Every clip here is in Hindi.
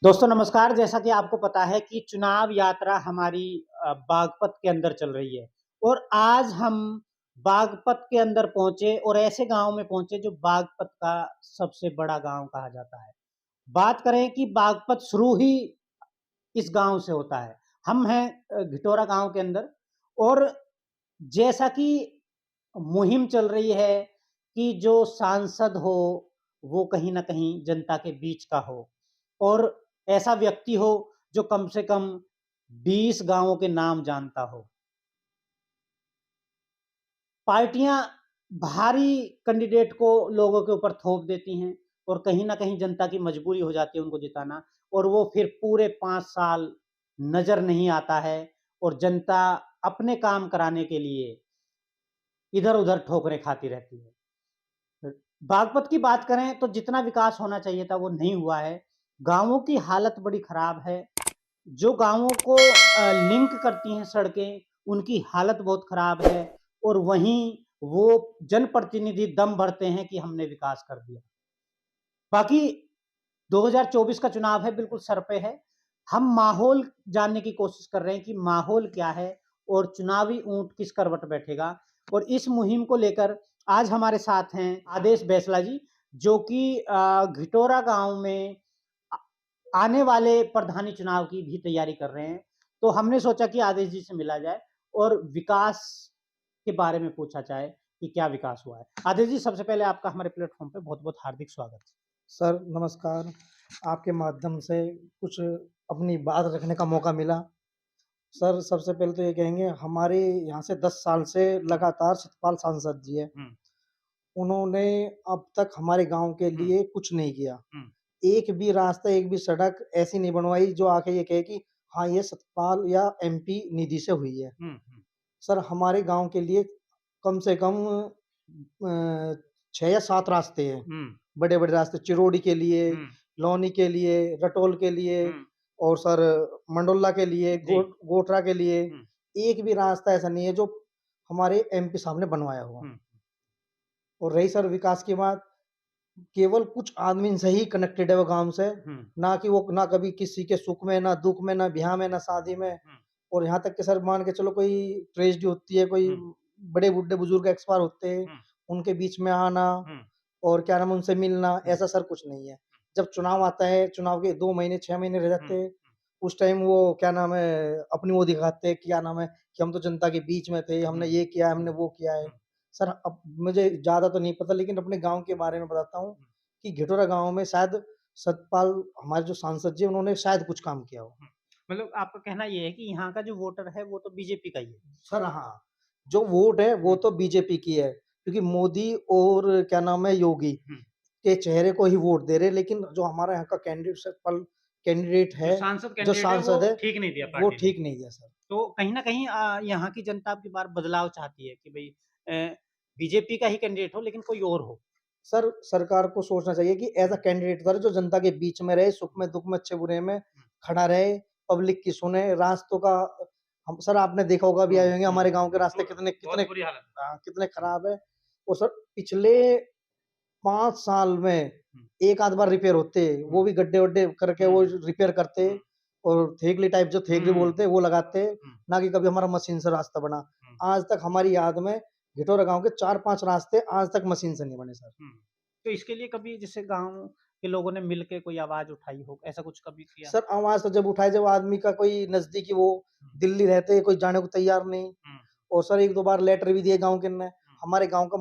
दोस्तों नमस्कार। जैसा कि आपको पता है कि चुनाव यात्रा हमारी बागपत के अंदर चल रही है और आज हम बागपत के अंदर पहुंचे और ऐसे गांव में पहुंचे जो बागपत का सबसे बड़ा गांव कहा जाता है। बात करें कि बागपत शुरू ही इस गांव से होता है। हम हैं घिटोरा गांव के अंदर और जैसा कि मुहिम चल रही है कि जो सांसद हो वो कहीं न कहीं जनता के बीच का हो और ऐसा व्यक्ति हो जो कम से कम 20 गाँवों के नाम जानता हो। पार्टियाँ भारी कैंडिडेट को लोगों के ऊपर थोप देती हैं और कहीं न कहीं जनता की मजबूरी हो जाती है उनको जिताना और वो फिर पूरे 5 साल नज़र नहीं आता है और जनता अपने काम कराने के लिए इधर-उधर ठोकरें खाती रहती है। बागपत की बात करें तो जितना विकास होना चाहिए था वो नहीं हुआ है। गाँवों की हालत बड़ी खराब है। जो गाँवों को लिंक करती हैं सड़कें, उनकी हालत बहुत खराब है और वहीं वो जनप्रतिनिधि दम भरते हैं कि हमने विकास कर दिया। बाकी 2024 का चुनाव है, बिल्कुल सर पे है। हम माहौल जानने की कोशिश कर रहे हैं कि माहौल क्या है और चुनावी ऊँट किस करवट बैठेगा और इस मुहिम को लेकर आज हमारे साथ हैं आदेश बैसला जी, जो कि घिटोरा गाँव में आ आने वाले प्रधानी चुनाव की भी तैयारी कर रहे हैं। तो हमने सोचा कि आदेश जी से मिला जाए और विकास के बारे में पूछा जाए कि क्या विकास हुआ है। आदेश जी, सबसे पहले आपका हमारे प्लेटफ़ॉर्म पे बहुत-बहुत हार्दिक स्वागत है। सर नमस्कार। आपके माध्यम से कुछ अपनी बात रखने का मौका मिला। सर सबसे पहले तो ये कहेंगे हमारे यहाँ से 10 साल से लगातार सतपाल सांसद जी हैं। हुँ, उन्होंने अब तक हमारे गाँव के हुँ, लिए कुछ नहीं किया। हुँ, एक भी रास्ता, एक भी सड़क ऐसी नहीं बनवाई जो आके ये कहे कि हाँ, ये सतपाल या एमपी निधि से हुई है। हुँ, हुँ, सर हमारे गाँव के लिए कम से कम 6 या 7 रास्ते हैं। हुँ, बड़े-बड़े रास्ते चिरौड़ी के लिए, हुँ, लौनी के लिए, रटोल के लिए हुँ, और सर मंडोला के लिए, जी, गोटरा के लिए, हुँ, एक भी रास्ता ऐसा नहीं है जो हमारे एमपी साहब ने बनवाया हो। हुँ, और रही सर विकास की बात, केवल कुछ आदमी से ही कनेक्टेड है वो गाँव से, हुँ, ना कि वो ना कभी किसी के सुख में, ना दुःख में, ना ब्याह में, ना शादी में। हुँ, और यहाँ तक कि सर मान के चलो कोई ट्रेजेडी होती है, कोई हुँ, बड़े बुड्ढे बुजुर्ग एक्सपायर होते हैं, हुँ, उनके बीच में आना हुँ, और क्या नाम है उनसे मिलना, हुँ, ऐसा सर कुछ नहीं है। जब चुनाव आता है, चुनाव के 2 महीने, 6 महीने रह हुँ, जाते हैं, उस टाइम वो क्या नाम है अपनी वो दिखाते हैं, क्या नाम है कि हम तो जनता के बीच में थे, हुँ, हमने ये किया, हमने हुँ, वो किया है। हुँ, सर अब मुझे ज़्यादा तो नहीं पता लेकिन अपने गाँव के बारे में बताता हूँ हुँ, कि घिटोरा गाँव में शायद सतपाल हमारे जो सांसद जी हैं, उन्होंने शायद कुछ काम किया हो। हुँ। मतलब आपका कहना ये है कि यहाँ का जो वोटर है वो तो बीजेपी का ही है। सर हाँ, जो वोट है वो हुँ, तो बीजेपी की है, क्योंकि मोदी और क्या नाम है योगी हुँ। के चेहरे को ही वोट दे रहे हैं, लेकिन जो हमारा यहाँ का कैंडिडेट जो है, सांसद जो कैंडिडेट है वो सांसद है, ठीक नहीं दिया वो पार्टी ने। ठीक नहीं दिया सर। तो कहीं न कहीं यहाँ की जनता अब की बार बदलाव चाहती है कि भई बीजेपी का ही कैंडिडेट हो लेकिन कोई और हो। सर सरकार को सोचना चाहिए कि ऐसा हुँ, कैंडिडेट उतारे जो जनता के बीच में रहे, सुख में, दुःख में, अच्छे-बुरे में हुँ, खड़ा रहे, पब्लिक की सुने, रास्तों का हम सर आपने देखा होगा अभी हुँ, आए होंगे हुँ, हमारे गाँव के रास्ते बु कितने कितने बहुत बुरी हालत है। कितने हुँ, खराब है और सर पिछले 5 साल में हुँ, एक आध बार रिपेयर होते, हुँ, वो भी गड्ढे-वड्ढे करके हुँ, वो रिपेयर करते हुँ, और थेगली टाइप जो थेगली हुँ, बोलते हैं वो लगाते, हुँ, ना कि कभी हमारा मशीन से रास्ता बना। हुँ, आज तक हमारी याद में घिटोरा गाँव के 4-5 रास्ते आज तक मशीन से नहीं बने सर। हुँ। तो इसके लिए कभी जैसे गाँव के लोगों ने मिल के कोई आवाज़ उठाई हो, ऐसा कुछ कभी किया? सर आवाज़ तो जब उठाए जब आदमी का कोई नज़दीकी वो हुँ, दिल्ली रहते, कोई जाने को तैयार नहीं हुँ, और सर 1-2 बार लेटर भी दिए गाँव के ने। हुँ, हमारे गाँव का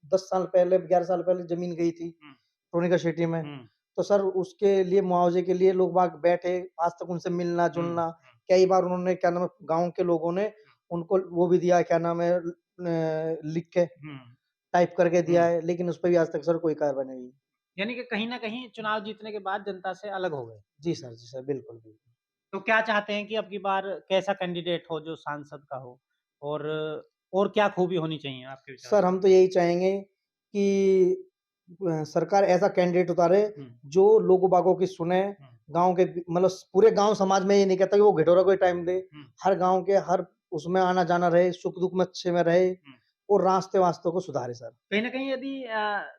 10 साल पहले 11 साल पहले ज़मीन गई थी, हुँ, सोनिका सिटी में। हुँ, तो सर उसके लिए मुआवज़े के लिए लोग बाग बैठे, आज तक उनसे हुँ, मिलना-जुलना, हुँ, कई बार उन्होंने क्या नाम है गाँव के लोगों ने उनको वो भी दिया क्या नाम है लिख के, हुँ, टाइप करके दिया हुँ। है, लेकिन उस पे भी आज तक सर कोई कार्रवाई नहीं हुई। यानी कि कहीं न कहीं चुनाव जीतने के बाद जनता से अलग हो गए। जी सर, बिल्कुल, बिल्कुल। तो क्या चाहते हैं कि अब की बार कैसा कैंडिडेट हो जो सांसद का हो? और और क्या खूबी होनी चाहिए आपके विचार सर में? हम तो यही चाहेंगे कि सरकार ऐसा कैंडिडेट उतारे हुँ, जो लोगों-बागों की सुने, हुँ, गाँव के मतलब पूरे गाँव समाज में ये नहीं कहता कि वो घिटोरा को ही टाइम दे, हुँ, हर गाँव के हर उसमें आना-जाना रहे, सुख-दुःख में अच्छे में रहे हुँ, और रास्ते-वास्तों को सुधारे सर। कहीं न कहीं यदि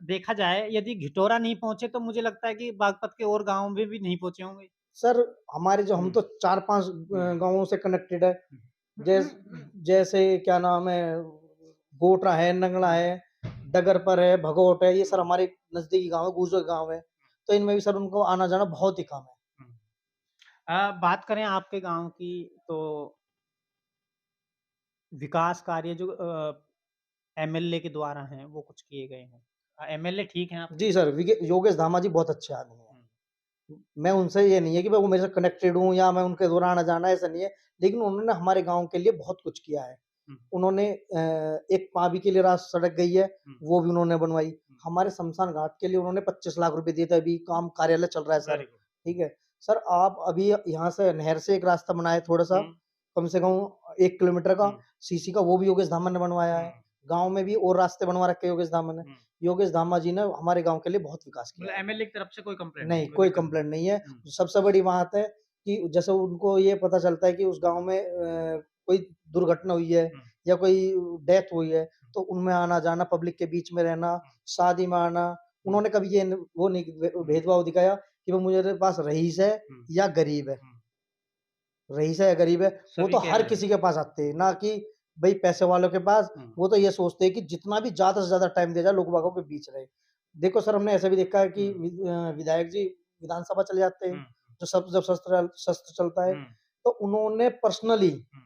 देखा जाए, यदि घिटौरा नहीं पहुँचे तो मुझे लगता है कि बागपत के और गाँव में भी नहीं पहुँचे होंगे। सर हमारे जो हम हुँ, तो 4-5 हुँ, गाँवों से कनेक्टेड है। हुँ, जैस जैसे क्या नाम है, गोटरा है, नंगला हुँ, है, डगरपर है, भगोट है, ये सर हुँ, हमारे नज़दीकी गाँव है, बूज़ो गाँव है। तो इनमें भी सर उनको आना-जाना बहुत ही कम है। हुँ। बात करें आपके गाँव की तो विकास कार्य जो एमएलए के द्वारा हैं, वो कुछ किए गए हैं। एमएलए ठीक हैं आपके? जी सर, योगेश धामा जी बहुत अच्छे आदमी हैं। हुँ, मैं उनसे ये नहीं है कि मैं वो मेरे से कनेक्टेड हूँ या मैं उनके द्वारा आना-जाना ऐसा नहीं है। लेकिन उन्होंने हमारे गाँव के लिए बहुत कुछ किया है। हुँ, उन्होंने एक पाबी के लिए सड़क गई है, हुँ, वो भी उन्होंने बनवाई। हुँ। हमारे शमशान घाट के लिए उन्होंने 25 लाख रुपए दिए थे, अभी काम कार्यालय चल रहा है सर, वेरी गुड। ठीक है। सर आप अभी यहाँ से नहर से एक रास्ता बनाए थोड़ा-सा, हुँ, कम से कम 1 किलोमीटर का, हुँ, सीसी का, वो भी योगेश धामा ने बनवाया हुँ, है। गाँव में भी और रास्ते बनवा रखे हैं योगेश धामा ने। हुँ। योगेश धामा जी ने हमारे गाँव के लिए बहुत विकास किया मतलब है। एमएलए की तरफ से कोई कंप्लेंट नहीं, नहीं, कोई कोई दिक्कत नहीं। कंप्लेंट नहीं है। हुँ, सबसे बड़ी बात है कि जैसे उनको ये पता चलता है कि उस गाँव में कोई दुर्घटना हुई है हुँ, या कोई डेथ हुई है, तो उनमें आना-जाना, पब्लिक के बीच में रहना, हुँ, शादी में आना, हुँ, उन्होंने कभी ये न वो नहीं हुँ, भेदभाव दिखाया कि वो मेरे पास रईस है हुँ, या गरीब है। हुँ। रईस है या गरीब है, वो सभी तो के हर एमएलए। किसी के पास आते हैं, ना कि भई पैसे वालों के पास। हुँ, वो तो ये सोचते हैं कि जितना भी ज़्यादा से ज़्यादा टाइम दिया जाए, लोग-बागों के बीच रहे। देखो सर, हमने ऐसा भी देखा है कि हुँ, विधायक जी विधानसभा चले जाते हैं, हुँ, जो सब जब शस्त्र चलता है, हुँ, तो उन्होंने पर्सनली, हुँ।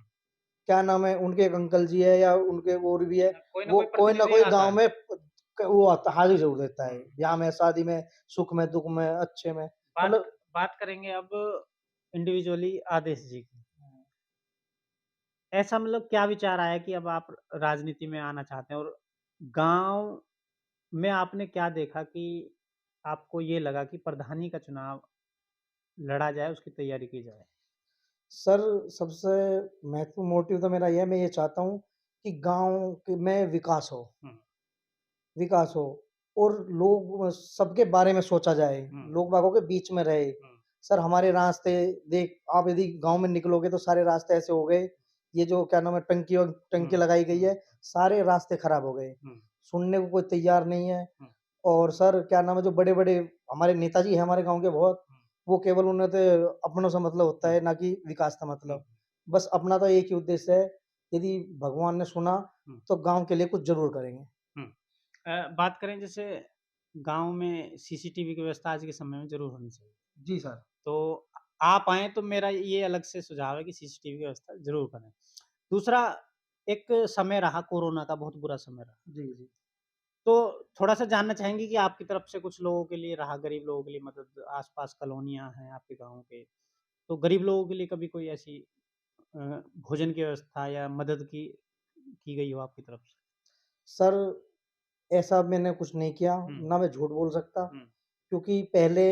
क्या नाम है, उनके एक अंकल जी है या उनके और भी है, कोई ना वो कोई कोई ना प्रतिनिधि कोई आता गाँव है। में वो आता, हाज़िर ज़रूर देता है। हुँ, ब्याह में, शादी में, सुख में, दुःख में, अच्छे में, बात मतलब बात करेंगे अब इंडिविजुअली आदेश जी की। ऐसा मतलब क्या विचार आया कि अब आप राजनीति में आना चाहते हैं और गाँव में आपने क्या देखा कि आपको ये लगा कि प्रधानी का चुनाव लड़ा जाए, उसकी तैयारी की जाए? सर, सबसे महत्वपूर्ण मोटिव तो मेरा ये है, मैं ये चाहता हूँ कि गाँव के में हुँ, विकास हो और लोग सबके बारे में सोचा जाए, हुँ, लोग बागों के बीच में रहे। हुँ, सर हमारे रास्ते देख, आप यदि गाँव में निकलोगे तो सारे रास्ते ऐसे हो गए, ये जो क्या नाम है, हुँ, टंकी लगाई गई हुँ, है, सारे रास्ते खराब हो गए। हुँ, सुनने को कोई तैयार नहीं है। हुँ, और सर क्या नाम है, जो बड़े-बड़े हमारे नेताजी हैं हमारे गाँव के बहुत, हुँ, वो केवल उन्हें तो अपनों से मतलब होता हुँ, है, ना कि विकास का हुँ, मतलब। बस अपना तो एक ही उद्देश्य है, यदि भगवान ने सुना, हुँ, तो गाँव के लिए कुछ ज़रूर करेंगे। हुँ। बात करें जैसे गाँव में सीसीटीवी की व्यवस्था आज के समय में ज़रूर होनी चाहिए। जी सर। तो आप आएँ तो मेरा ये अलग से सुझाव है कि सीसीटीवी की व्यवस्था ज़रूर करें। दूसरा एक समय रहा कोरोना का बहुत बुरा समय रहा। जी, जी। तो थोड़ा-सा जानना चाहेंगे कि आपकी तरफ से कुछ लोगों के लिए रहा, गरीब लोगों के लिए मदद आस-पास कॉलोनियाँ हैं आपके गाँव के, तो गरीब लोगों के लिए कभी कोई ऐसी अ, भोजन की व्यवस्था या मदद की गई हो आपकी तरफ से? सर, ऐसा मैंने कुछ नहीं किया, हुँ, ना मैं झूठ बोल सकता, हुँ, क्योंकि पहले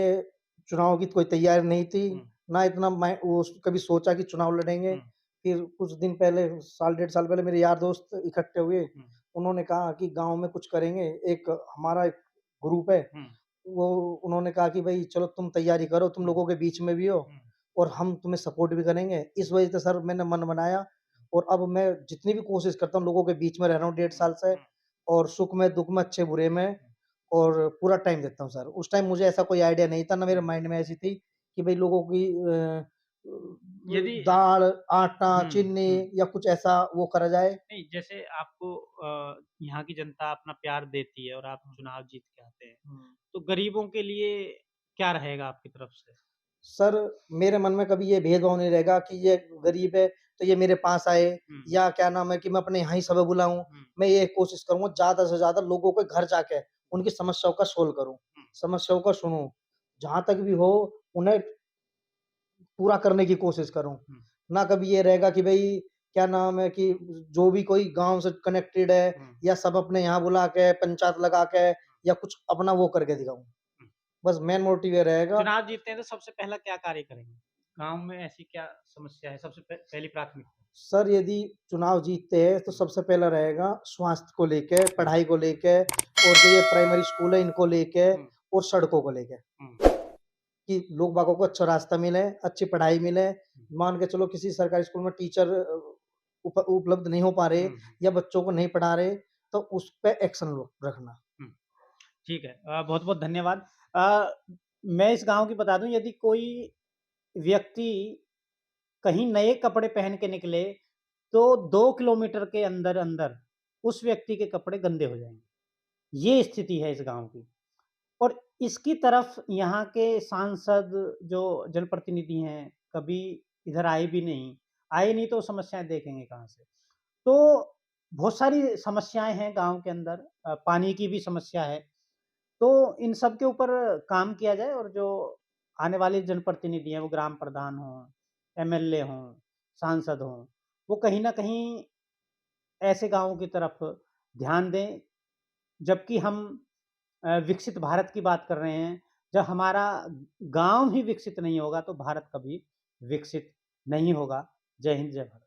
चुनाव की कोई तैयारी नहीं थी, हुँ, ना इतना मैं वो कभी सोचा कि चुनाव लड़ेंगे। हुँ, फिर कुछ दिन पहले, साल डेढ़ साल पहले मेरे यार दोस्त इकट्ठे हुए, हुँ, उन्होंने कहा कि गाँव में कुछ करेंगे, एक हमारा एक ग्रुप है, हुँ, वो उन्होंने कहा कि भई चलो तुम तैयारी करो, तुम हुँ, लोगों के बीच में भी हो हुँ, और हम तुम्हें सपोर्ट भी करेंगे। इस वजह से सर मैंने मन बनाया और अब मैं जितनी भी कोशिश करता हूँ, लोगों के बीच में रह रहा हूँ डेढ़ हुँ, साल से, हुँ, और सुख में, दुःख में, अच्छे-बुरे में, और पूरा टाइम देता हूँ सर। उस टाइम मुझे ऐसा कोई आइडिया नहीं था, ना मेरे हुँ। माइंड में ऐसी थी कि भई लोगों की यदि दाल, आटा, हुँ, चीनी हुँ। या कुछ ऐसा वो करा जाए। नहीं, जैसे आपको यहाँ की जनता अपना प्यार देती है और आप चुनाव जीत के आते हैं, हुँ। तो गरीबों के लिए क्या रहेगा आपकी तरफ से? सर, मेरे मन में कभी ये भेदभाव नहीं रहेगा कि ये गरीब है, तो ये मेरे पास आए, हुँ, या क्या नाम है कि मैं अपने यहाँ ही सब बुलाऊँ। हुँ, मैं ये कोशिश करूँगा ज़्यादा से ज़्यादा लोगों के घर जाके हुँ, उनकी समस्याओं का सोल्व करूँ, हुँ, समस्याओं को सुनूँ। जहाँ तक भी हो, उन्हें पूरा करने की कोशिश करूँ। हुँ, ना कभी ये रहेगा कि भई क्या नाम है कि जो भी कोई गाँव से कनेक्टेड है हुँ, या सब अपने यहाँ बुला के पंचायत लगा के या कुछ अपना वो करके दिखाऊँ। हुँ। बस मेन मोटिव ये रहेगा। चुनाव जीतते हैं तो सबसे पहला क्या कार्य करेंगे? गाँव में ऐसी क्या समस्या है सबसे पहली प्राथमिकता? सर यदि चुनाव जीतते हैं तो हुँ, सबसे पहला रहेगा स्वास्थ्य को लेके, हुँ, पढ़ाई को लेके, और जो ये प्राइमरी स्कूल है इनको लेके, हुँ, और सड़कों को लेके, हुँ, कि लोग बागों को अच्छा रास्ता मिले, अच्छी पढ़ाई मिले। हुँ, मान के चलो किसी सरकारी स्कूल में टीचर उपलब्ध नहीं हो पा रहे हुँ, या बच्चों को नहीं पढ़ा रहे, तो उस पे एक्शन लो रखना। हुँ, ठीक है। बहुत-बहुत धन्यवाद। अ, मैं इस गाँव की बता दूँ, यदि कोई व्यक्ति कहीं नए कपड़े पहन के निकले, तो 2 किलोमीटर के अंदर-अंदर उस व्यक्ति के कपड़े गंदे हो जाएँगे। ये स्थिति है इस गाँव की। और इसकी तरफ यहाँ के सांसद जो जनप्रतिनिधि हैं, कभी इधर आए भी नहीं। आए नहीं तो समस्याएँ देखेंगे कहाँ से? तो बहुत सारी समस्याएँ हैं गाँव के अंदर, पानी की भी समस्या है। तो इन सब के ऊपर काम किया जाए, और जो आने वाले जनप्रतिनिधि हैं, वो ग्राम प्रधान हों, एमएलए हों, सांसद हों, वो कहीं न कहीं ऐसे गाँवों की तरफ ध्यान दें। जबकि हम विकसित भारत की बात कर रहे हैं, जब हमारा गाँव ही विकसित नहीं होगा, तो भारत कभी विकसित नहीं होगा। जय हिंद, जय भारत।